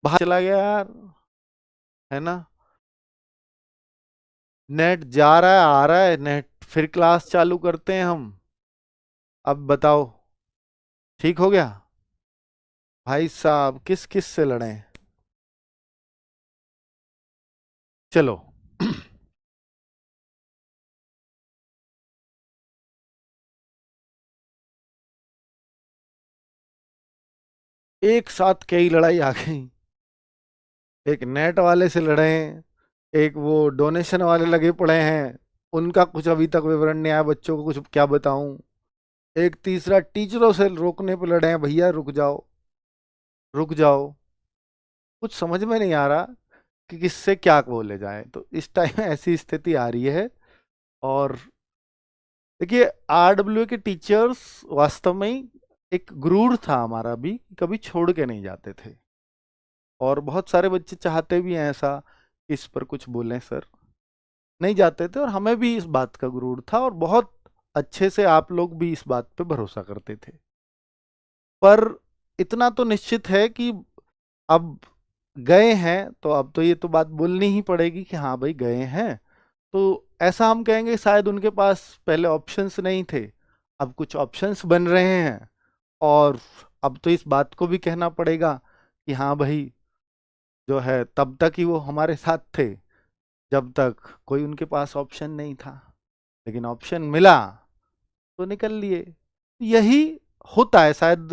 बाहर चला गया यार, है ना। नेट जा रहा है आ रहा है नेट, फिर क्लास चालू करते हैं हम। अब बताओ, ठीक हो गया? भाई साहब किस किस से लड़े? चलो। एक साथ कई लड़ाई आ गई। एक नेट वाले से लड़े हैं, एक वो डोनेशन वाले लगे पड़े हैं, उनका कुछ अभी तक विवरण नहीं आया, बच्चों को कुछ क्या बताऊं। एक तीसरा टीचरों से रोकने पे लड़े हैं, भैया रुक जाओ, रुक जाओ। कुछ समझ में नहीं आ रहा कि किससे क्या बोले जाए, तो इस टाइम ऐसी स्थिति आ रही है। और देखिए, आरडब्ल्यू के टीचर्स वास्तव में ही एक गुरूर था हमारा भी, कभी छोड़ के नहीं जाते थे। और बहुत सारे बच्चे चाहते भी हैं ऐसा कि इस पर कुछ बोलें सर, नहीं जाते थे। और हमें भी इस बात का गुरूर था, और बहुत अच्छे से आप लोग भी इस बात पे भरोसा करते थे। पर इतना तो निश्चित है कि अब गए हैं तो अब तो ये तो बात बोलनी ही पड़ेगी कि हाँ भाई गए हैं। तो ऐसा हम कहेंगे शायद उनके पास पहले ऑप्शंस नहीं थे, अब कुछ ऑप्शंस बन रहे हैं। और अब तो इस बात को भी कहना पड़ेगा कि हाँ भाई, जो है तब तक ही वो हमारे साथ थे जब तक कोई उनके पास ऑप्शन नहीं था, लेकिन ऑप्शन मिला तो निकल लिए। यही होता है शायद,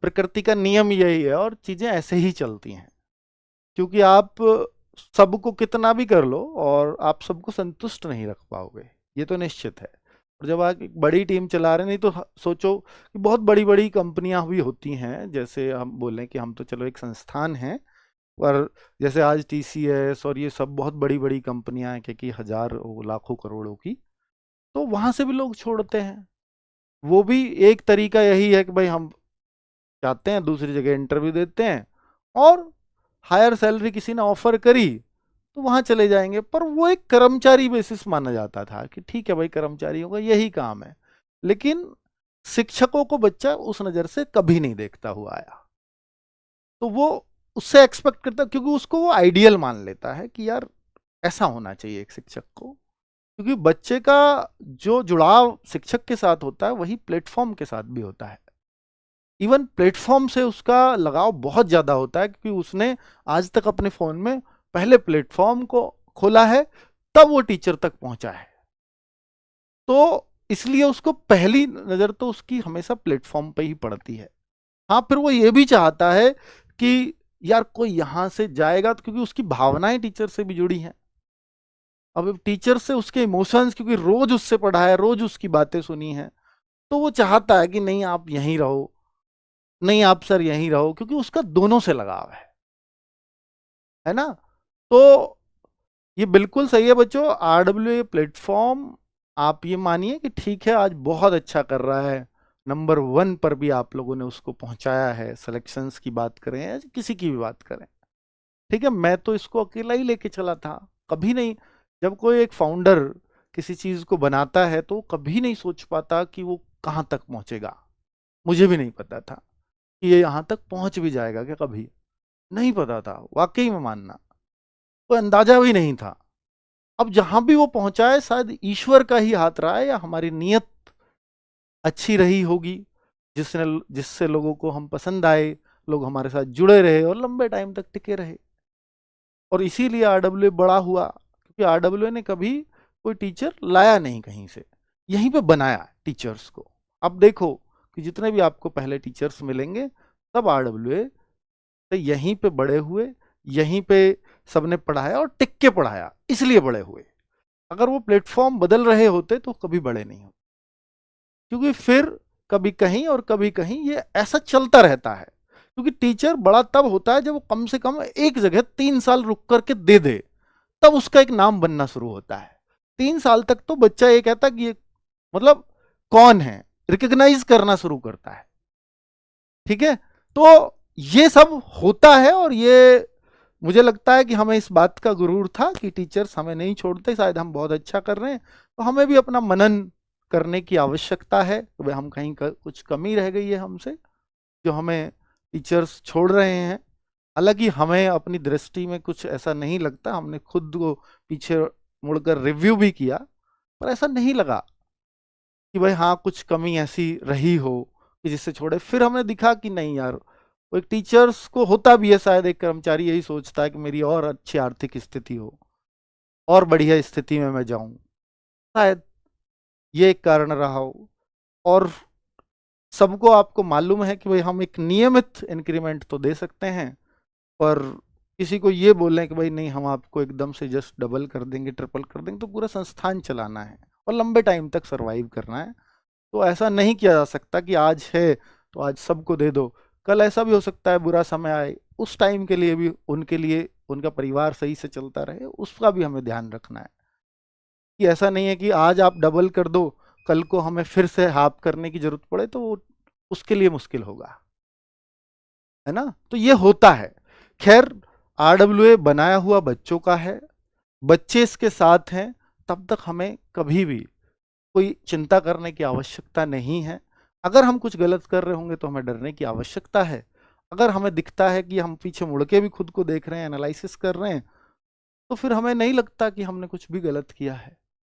प्रकृति का नियम यही है, और चीजें ऐसे ही चलती हैं। क्योंकि आप सबको कितना भी कर लो और आप सबको संतुष्ट नहीं रख पाओगे, ये तो निश्चित है। और जब आप एक बड़ी टीम चला रहे, नहीं तो सोचो कि बहुत बड़ी बड़ी कंपनियां भी होती हैं, जैसे हम बोलें कि हम तो चलो एक संस्थान हैं, पर जैसे आज टीसीएस और ये सब बहुत बड़ी बड़ी कंपनियां हैं कि हजार लाखों करोड़ों की, तो वहां से भी लोग छोड़ते हैं। वो भी एक तरीका यही है कि भाई हम जाते हैं दूसरी जगह इंटरव्यू देते हैं, और हायर सैलरी किसी ने ऑफर करी तो वहां चले जाएंगे। पर वो एक कर्मचारी बेसिस माना जाता था कि ठीक है भाई, कर्मचारियों का यही काम है। लेकिन शिक्षकों को बच्चा उस नजर से कभी नहीं देखता हुआ आया, तो वो उससे एक्सपेक्ट करता, क्योंकि उसको वो आइडियल मान लेता है कि यार ऐसा होना चाहिए एक शिक्षक को। क्योंकि बच्चे का जो जुड़ाव शिक्षक के साथ होता है वही प्लेटफॉर्म के साथ भी होता है। इवन प्लेटफॉर्म से उसका लगाव बहुत ज्यादा होता है, क्योंकि उसने आज तक अपने फोन में पहले प्लेटफॉर्म को खोला है, तब वो टीचर तक पहुंचा है। तो इसलिए उसको पहली नजर तो उसकी हमेशा प्लेटफॉर्म पे ही पड़ती है। हाँ, फिर वो ये भी चाहता है कि यार कोई यहां से जाएगा, तो क्योंकि उसकी भावनाएं टीचर से भी जुड़ी हैं। अब टीचर से उसके इमोशंस, क्योंकि रोज उससे पढ़ा है, रोज उसकी बातें सुनी है, तो वो चाहता है कि नहीं आप यहीं रहो, नहीं आप सर यहीं रहो, क्योंकि उसका दोनों से लगाव है ना। तो ये बिल्कुल सही है बच्चों, आरडब्ल्यू प्लेटफॉर्म आप ये मानिए कि ठीक है, आज बहुत अच्छा कर रहा है, नंबर 1 पर भी आप लोगों ने उसको पहुंचाया है। सिलेक्शंस की बात करें या किसी की भी बात करें, ठीक है, मैं तो इसको अकेला ही लेके चला था, कभी नहीं। जब कोई एक फाउंडर किसी चीज को बनाता है तो कभी नहीं सोच पाता कि वो कहाँ तक पहुंचेगा। मुझे भी नहीं पता था कि ये यहाँ तक पहुंच भी जाएगा क्या, कभी नहीं पता था, वाकई में मानना, कोई अंदाजा भी नहीं था। अब जहां भी वो पहुंचा है शायद ईश्वर का ही हाथ रहा है, या हमारी नीयत अच्छी रही होगी, जिससे लोगों को हम पसंद आए, लोग हमारे साथ जुड़े रहे और लंबे टाइम तक टिके रहे। और इसीलिए आरडब्ल्यू बड़ा हुआ, क्योंकि आरडब्ल्यू ने कभी कोई टीचर लाया नहीं कहीं से, यहीं पे बनाया टिचर्स को। अब देखो कि जितने भी आपको पहले टीचर्स मिलेंगे, सब आरडब्ल्यू से यहीं पे बड़े हुए, यहीं पे सबने पढ़ाया और टिक के पढ़ाया, इसलिए बड़े हुए। अगर वो प्लेटफॉर्म बदल रहे होते तो कभी बड़े नहीं होते, क्योंकि फिर कभी कहीं और कभी कहीं ये ऐसा चलता रहता है। क्योंकि टीचर बड़ा तब होता है जब वो कम से कम एक जगह 3 साल रुक करके दे दे, तब उसका एक नाम बनना शुरू होता है। 3 साल तक तो बच्चा ये कहता कि ये मतलब कौन है, रिकग्नाइज करना शुरू करता है। ठीक है, तो ये सब होता है, और ये मुझे लगता है कि हमें इस बात का गुरूर था कि टीचर्स हमें नहीं छोड़ते, शायद हम बहुत अच्छा कर रहे हैं, तो हमें भी अपना मनन करने की आवश्यकता है। तो भाई हम कहीं कुछ कमी रह गई है हमसे, जो हमें टीचर्स छोड़ रहे हैं। हालांकि हमें अपनी दृष्टि में कुछ ऐसा नहीं लगता, हमने खुद को पीछे मुड़कर रिव्यू भी किया, पर ऐसा नहीं लगा कि भाई हाँ कुछ कमी ऐसी रही हो कि जिससे छोड़े। फिर हमें दिखा कि नहीं यार, वो एक टीचर्स को होता भी है, शायद एक कर्मचारी यही सोचता है कि मेरी और अच्छी आर्थिक स्थिति हो और बढ़िया स्थिति में मैं जाऊं, शायद ये एक कारण रहा हो। और सबको आपको मालूम है कि भाई हम एक नियमित इंक्रीमेंट तो दे सकते हैं, पर किसी को ये बोलें कि भाई नहीं हम आपको एकदम से जस्ट डबल कर देंगे, ट्रिपल कर देंगे, तो पूरा संस्थान चलाना है और लंबे टाइम तक सरवाइव करना है। तो ऐसा नहीं किया जा सकता कि आज है तो आज सबको दे दो, कल ऐसा भी हो सकता है बुरा समय आए, उस टाइम के लिए भी उनके लिए उनका परिवार सही से चलता रहे, उसका भी हमें ध्यान रखना है। कि ऐसा नहीं है कि आज आप डबल कर दो, कल को हमें फिर से हाफ करने की जरूरत पड़े तो उसके लिए मुश्किल होगा, है ना। तो ये होता है। खैर, आरडब्ल्यूए बनाया हुआ बच्चों का है, बच्चे इसके साथ हैं, तब तक हमें कभी भी कोई चिंता करने की आवश्यकता नहीं है। अगर हम कुछ गलत कर रहे होंगे तो हमें डरने की आवश्यकता है। अगर हमें दिखता है कि हम पीछे मुड़ के भी खुद को देख रहे हैं, एनालिसिस कर रहे हैं, तो फिर हमें नहीं लगता कि हमने कुछ भी गलत किया है।